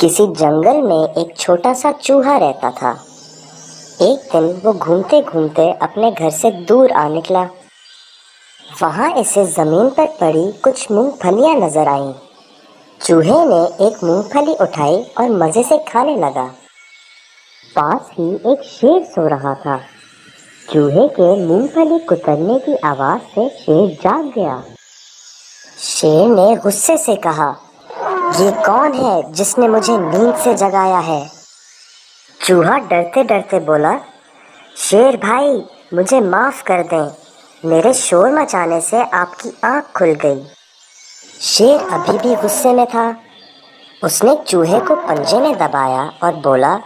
किसी जंगल में एक छोटा सा चूहा रहता था। एक दिन वो घूमते घूमते अपने घर से दूर आ निकला। वहां इसे जमीन पर पड़ी कुछ मूंगफलियां नजर आईं। चूहे ने एक मूंगफली उठाई और मजे से खाने लगा। पास ही एक शेर सो रहा था। चूहे के मूंगफली कुतरने की आवाज से शेर जाग गया। शेर ने गुस्से से कहा, ये कौन है जिसने मुझे नींद से जगाया है? चूहा डरते डरते बोला, शेर भाई, मुझे माफ कर दें, मेरे शोर मचाने से आपकी आंख खुल गई। शेर अभी भी गुस्से में था। उसने चूहे को पंजे में दबाया और बोला,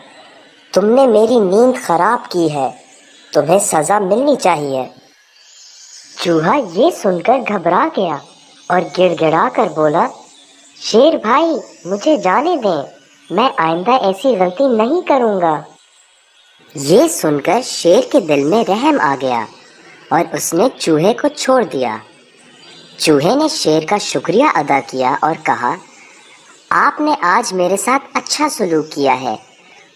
तुमने मेरी नींद खराब की है, तुम्हें सजा मिलनी चाहिए। चूहा ये सुनकर घबरा गया और गिड़गिड़ा कर बोला, शेर भाई, मुझे जाने दें, मैं आइंदा ऐसी गलती नहीं करूँगा। ये सुनकर शेर के दिल में रहम आ गया और उसने चूहे को छोड़ दिया। चूहे ने शेर का शुक्रिया अदा किया और कहा, आपने आज मेरे साथ अच्छा सलूक किया है,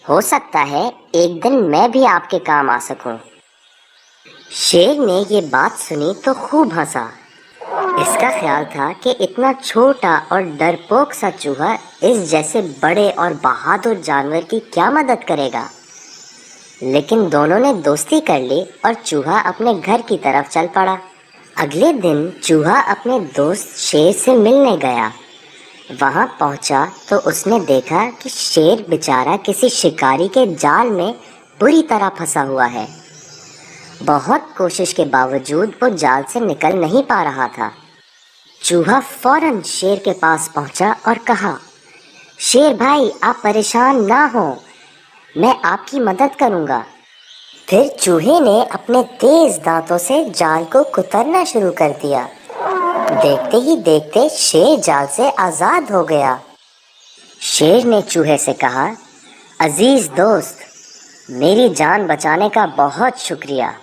हो सकता है एक दिन मैं भी आपके काम आ सकूं। शेर ने ये बात सुनी तो खूब हंसा। इसका ख्याल था कि इतना छोटा और डरपोक सा चूहा इस जैसे बड़े और बहादुर जानवर की क्या मदद करेगा। लेकिन दोनों ने दोस्ती कर ली और चूहा अपने घर की तरफ चल पड़ा। अगले दिन चूहा अपने दोस्त शेर से मिलने गया। वहां पहुंचा तो उसने देखा कि शेर बेचारा किसी शिकारी के जाल में बुरी तरह फंसा हुआ है। बहुत कोशिश के बावजूद वो जाल से निकल नहीं पा रहा था। चूहा फौरन शेर के पास पहुंचा और कहा, शेर भाई, आप परेशान ना हो, मैं आपकी मदद करूंगा। फिर चूहे ने अपने तेज दांतों से जाल को कुतरना शुरू कर दिया। देखते ही देखते शेर जाल से आजाद हो गया। शेर ने चूहे से कहा, अजीज दोस्त, मेरी जान बचाने का बहुत शुक्रिया।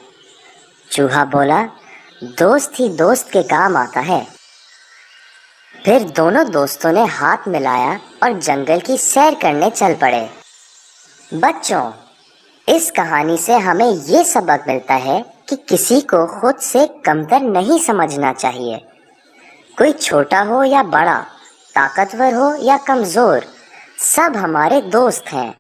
चूहा बोला, दोस्त ही दोस्त के काम आता है। फिर दोनों दोस्तों ने हाथ मिलाया और जंगल की सैर करने चल पड़े। बच्चों, इस कहानी से हमें ये सबक मिलता है कि किसी को खुद से कमतर नहीं समझना चाहिए। कोई छोटा हो या बड़ा, ताकतवर हो या कमजोर, सब हमारे दोस्त हैं।